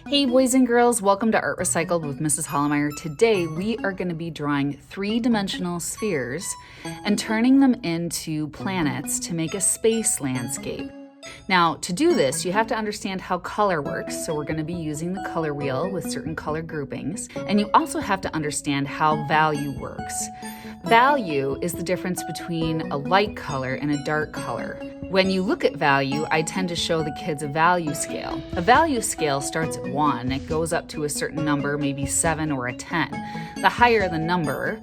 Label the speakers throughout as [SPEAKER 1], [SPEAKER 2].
[SPEAKER 1] Hey boys and girls, welcome to Art Recycled with Mrs. Hollemeyer. Today we are going to be drawing three-dimensional spheres and turning them into planets to make a space landscape. Now, to do this, you have to understand how color works, so we're going to be using the color wheel with certain color groupings, and you also have to understand how value works. Value is the difference between a light color and a dark color. When you look at value, I tend to show the kids a value scale. A value scale starts at 1. It goes up to a certain number, maybe 7 or a 10. The higher the number,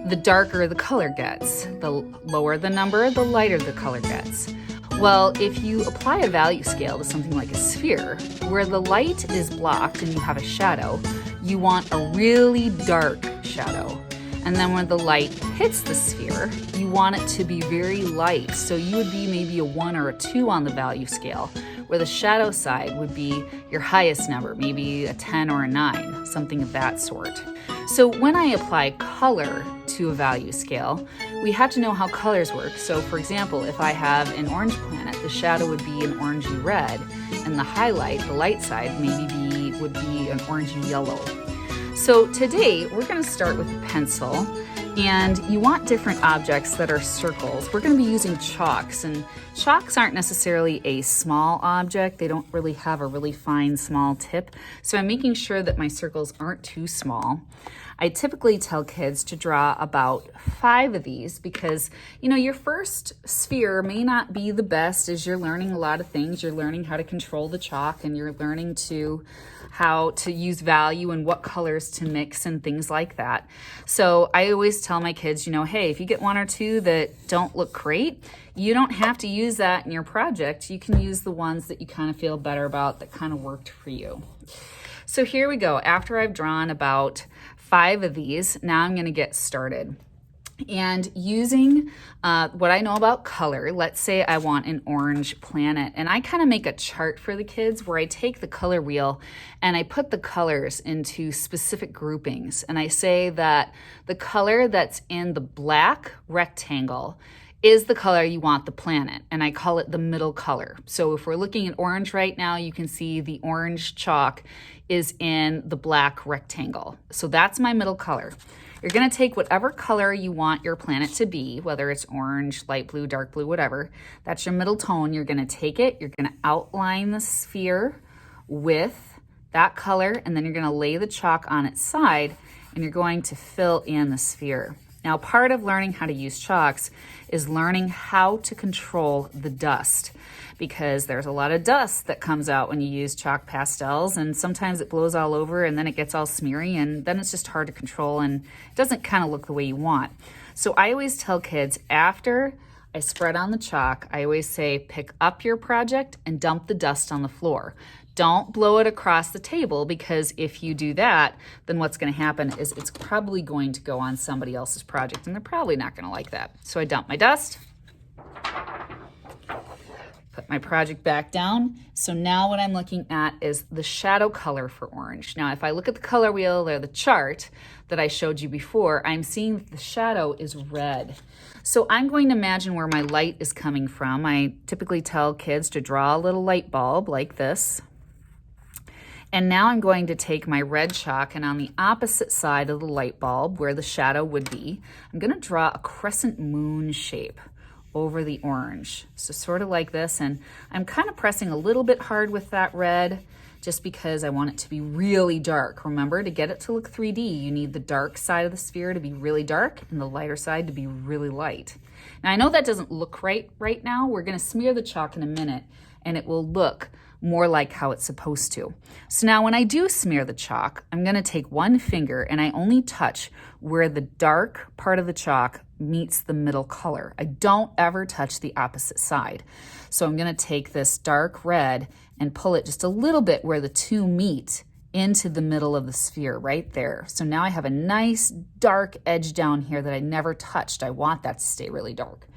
[SPEAKER 1] the darker the color gets. The lower the number, the lighter the color gets. Well, if you apply a value scale to something like a sphere, where the light is blocked and you have a shadow, you want a really dark shadow. And then when the light hits the sphere, you want it to be very light. So you would be maybe a 1 or a 2 on the value scale, where the shadow side would be your highest number, maybe a 10 or a 9, something of that sort. So when I apply color to a value scale, we have to know how colors work. So for example, if I have an orange planet, the shadow would be an orangey red, and the highlight, the light side, would be an orangey yellow. So today we're going to start with a pencil, and you want different objects that are circles. We're going to be using chalks, and chalks aren't necessarily a small object. They don't really have a really fine small tip. So I'm making sure that my circles aren't too small. I typically tell kids to draw about 5 of these because, your first sphere may not be the best as you're learning a lot of things. You're learning how to control the chalk, and you're learning how to use value and what colors to mix and things like that. So I always tell my kids, hey, if you get 1 or 2 that don't look great, you don't have to use that in your project. You can use the ones that you kind of feel better about, that kind of worked for you. So here we go. After I've drawn about 5 of these, now I'm going to get started. And using what I know about color, let's say I want an orange planet, and I kind of make a chart for the kids where I take the color wheel and I put the colors into specific groupings, and I say that the color that's in the black rectangle is the color you want the planet, and I call it the middle color. So if we're looking at orange right now, you can see the orange chalk is in the black rectangle. So that's my middle color. You're going to take whatever color you want your planet to be, whether it's orange, light blue, dark blue, whatever. That's your middle tone. You're going to take it, you're going to outline the sphere with that color, and then you're going to lay the chalk on its side, and you're going to fill in the sphere. Now, part of learning how to use chalks is learning how to control the dust, because there's a lot of dust that comes out when you use chalk pastels, and sometimes it blows all over and then it gets all smeary, and then it's just hard to control and it doesn't kind of look the way you want. So I always tell kids, after I spread on the chalk, I always say, pick up your project and dump the dust on the floor. Don't blow it across the table, because if you do that, then what's going to happen is it's probably going to go on somebody else's project, and they're probably not going to like that. So I dump my dust, put my project back down. So now what I'm looking at is the shadow color for orange. Now, if I look at the color wheel or the chart that I showed you before, I'm seeing that the shadow is red. So I'm going to imagine where my light is coming from. I typically tell kids to draw a little light bulb like this. And now I'm going to take my red chalk, and on the opposite side of the light bulb, where the shadow would be, I'm going to draw a crescent moon shape over the orange. So sort of like this, and I'm kind of pressing a little bit hard with that red just because I want it to be really dark. Remember, to get it to look 3D, you need the dark side of the sphere to be really dark and the lighter side to be really light. Now, I know that doesn't look right now. We're going to smear the chalk in a minute, and it will look more like how it's supposed to. So now when I do smear the chalk, I'm going to take one finger and I only touch where the dark part of the chalk meets the middle color. I don't ever touch the opposite side. So I'm going to take this dark red and pull it just a little bit where the two meet into the middle of the sphere right there. So now I have a nice dark edge down here that I never touched. I want that to stay really dark.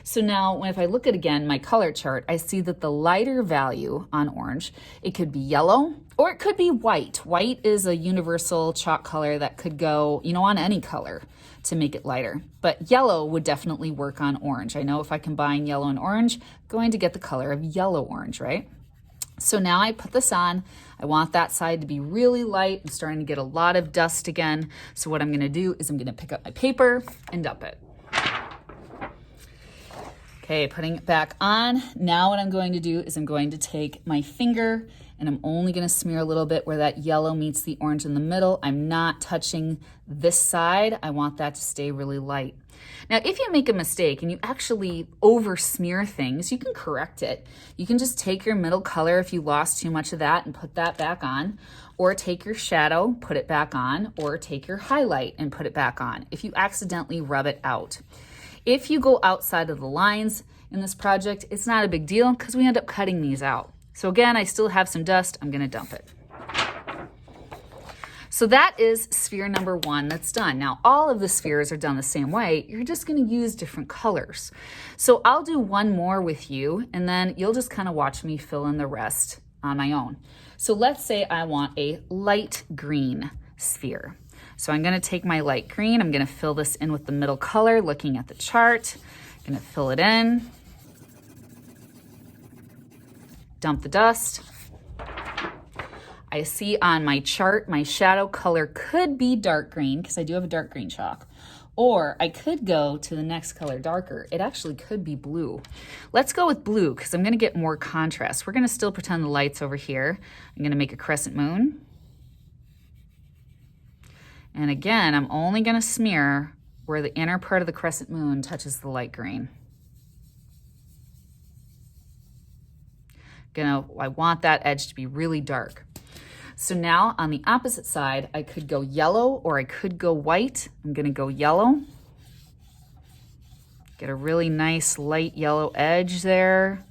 [SPEAKER 1] So now if I look at, again, my color chart, I see that the lighter value on orange, it could be yellow or it could be white. White is a universal chalk color that could go, on any color to make it lighter. But yellow would definitely work on orange. I know if I combine yellow and orange, I'm going to get the color of yellow orange, right? So now I put this on, I want that side to be really light. I'm starting to get a lot of dust again. So what I'm gonna do is I'm gonna pick up my paper and dump it. Okay, putting it back on. Now what I'm going to do is I'm going to take my finger and I'm only gonna smear a little bit where that yellow meets the orange in the middle. I'm not touching this side. I want that to stay really light. Now, if you make a mistake and you actually over smear things, you can correct it. You can just take your middle color if you lost too much of that and put that back on, or take your shadow, put it back on, or take your highlight and put it back on if you accidentally rub it out. If you go outside of the lines in this project, it's not a big deal because we end up cutting these out. So again, I still have some dust. I'm gonna dump it. So that is sphere number 1 that's done. Now, all of the spheres are done the same way. You're just gonna use different colors. So I'll do one more with you, and then you'll just kind of watch me fill in the rest on my own. So let's say I want a light green sphere. So I'm gonna take my light green, I'm gonna fill this in with the middle color, looking at the chart. I'm gonna fill it in. Dump the dust. I see on my chart, my shadow color could be dark green because I do have a dark green chalk, or I could go to the next color darker. It actually could be blue. Let's go with blue because I'm gonna get more contrast. We're gonna still pretend the light's over here. I'm gonna make a crescent moon. And again, I'm only gonna smear where the inner part of the crescent moon touches the light green. I want that edge to be really dark. So now on the opposite side, I could go yellow or I could go white. I'm gonna go yellow. Get a really nice light yellow edge there.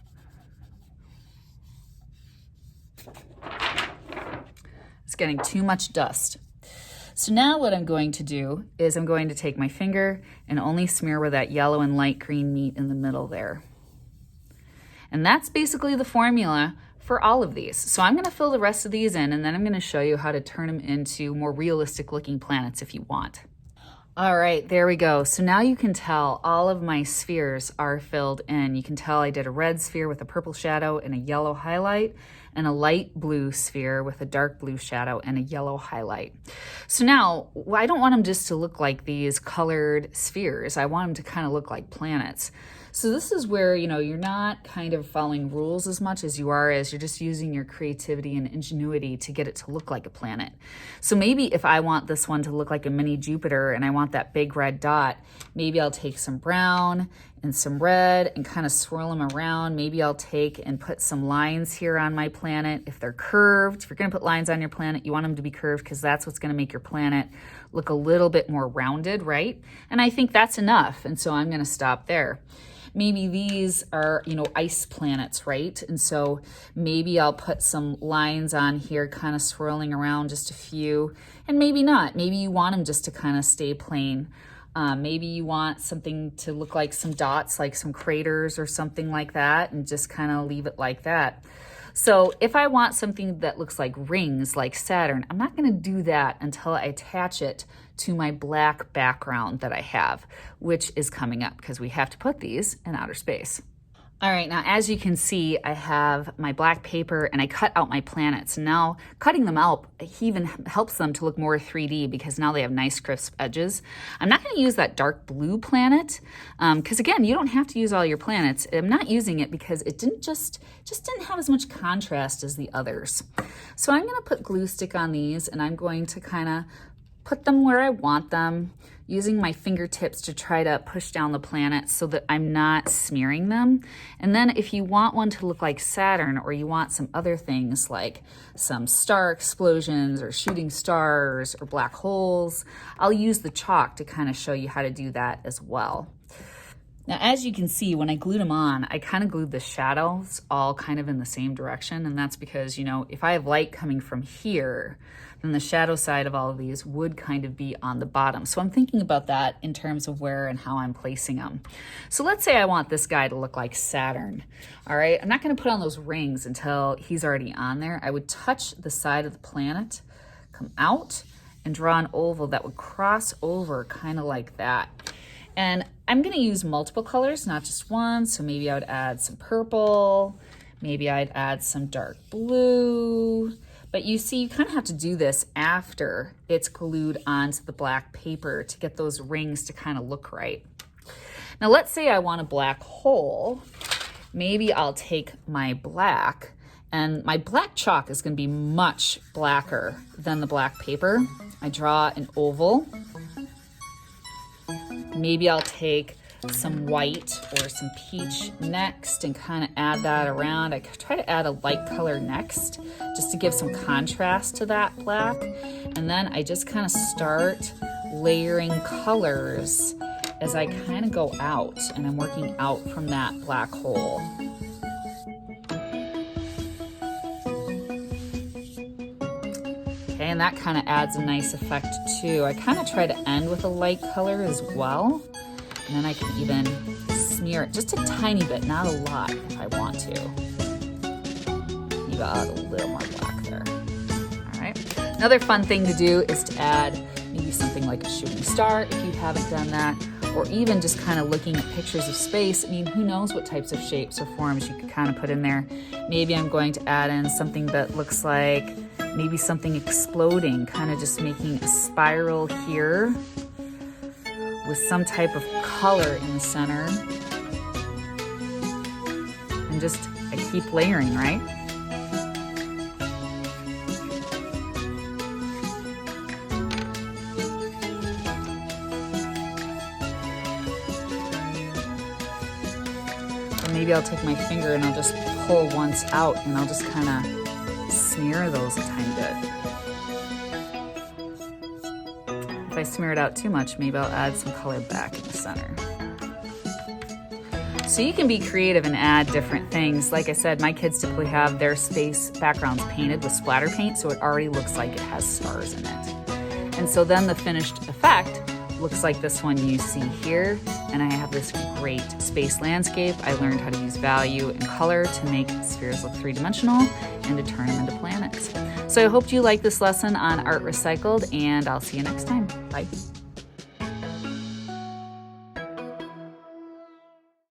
[SPEAKER 1] It's getting too much dust. So now what I'm going to do is I'm going to take my finger and only smear where that yellow and light green meet in the middle there. And that's basically the formula for all of these. So I'm gonna fill the rest of these in and then I'm gonna show you how to turn them into more realistic looking planets if you want. All right, there we go. So now you can tell all of my spheres are filled in. You can tell I did a red sphere with a purple shadow and a yellow highlight, and a light blue sphere with a dark blue shadow and a yellow highlight. So now, I don't want them just to look like these colored spheres. I want them to kind of look like planets. So this is where, you're not kind of following rules as much as you're just using your creativity and ingenuity to get it to look like a planet. So maybe if I want this one to look like a mini Jupiter and I want that big red dot, maybe I'll take some brown and some red and kind of swirl them around. Maybe I'll take and put some lines here on my planet. If they're curved, if you're gonna put lines on your planet, you want them to be curved because that's what's gonna make your planet look a little bit more rounded, right? And I think that's enough, and so I'm gonna stop there. Maybe these are, ice planets, right? And so maybe I'll put some lines on here, kind of swirling around just a few, and maybe not. Maybe you want them just to kind of stay plain. Maybe you want something to look like some dots, like some craters or something like that, and just kind of leave it like that. So if I want something that looks like rings, like Saturn, I'm not gonna do that until I attach it to my black background that I have, which is coming up because we have to put these in outer space. All right, now as you can see, I have my black paper and I cut out my planets. Now cutting them out even helps them to look more 3D because now they have nice crisp edges. I'm not gonna use that dark blue planet because again, you don't have to use all your planets. I'm not using it because it just didn't have as much contrast as the others. So I'm gonna put glue stick on these and I'm going to kind of put them where I want them, using my fingertips to try to push down the planets so that I'm not smearing them. And then if you want one to look like Saturn, or you want some other things like some star explosions or shooting stars or black holes, I'll use the chalk to kind of show you how to do that as well. Now, as you can see, when I glued them on, I kind of glued the shadows all kind of in the same direction. And that's because, if I have light coming from here, then the shadow side of all of these would kind of be on the bottom. So I'm thinking about that in terms of where and how I'm placing them. So let's say I want this guy to look like Saturn. All right, I'm not gonna put on those rings until he's already on there. I would touch the side of the planet, come out, and draw an oval that would cross over kind of like that. And I'm gonna use multiple colors, not just one. So maybe I would add some purple, maybe I'd add some dark blue, But you see, you kind of have to do this after it's glued onto the black paper to get those rings to kind of look right. Now let's say I want a black hole. Maybe I'll take my black, and my black chalk is going to be much blacker than the black paper. I draw an oval. Maybe I'll take some white or some peach next and kind of add that around. I try to add a light color next just to give some contrast to that black. And then I just kind of start layering colors as I kind of go out, and I'm working out from that black hole. Okay, and that kind of adds a nice effect too. I kind of try to end with a light color as well. And then I can even smear it just a tiny bit, not a lot if I want to. Maybe I'll add a little more black there. All right. Another fun thing to do is to add maybe something like a shooting star if you haven't done that, or even just kind of looking at pictures of space. I mean, who knows what types of shapes or forms you could kind of put in there. Maybe I'm going to add in something that looks like maybe something exploding, kind of just making a spiral here with some type of color in the center. And just, I keep layering, right? Or maybe I'll take my finger and I'll just pull once out and I'll just kind of smear those a tiny bit. If I smear it out too much, maybe I'll add some color back in the center. So you can be creative and add different things. Like I said, my kids typically have their space backgrounds painted with splatter paint, so it already looks like it has stars in it. And so then the finished effect looks like this one you see here. And I have this great space landscape. I learned how to use value and color to make spheres look three-dimensional and to turn them into planets. So I hope you like this lesson on Art Recycled, and I'll see you next time. Bye.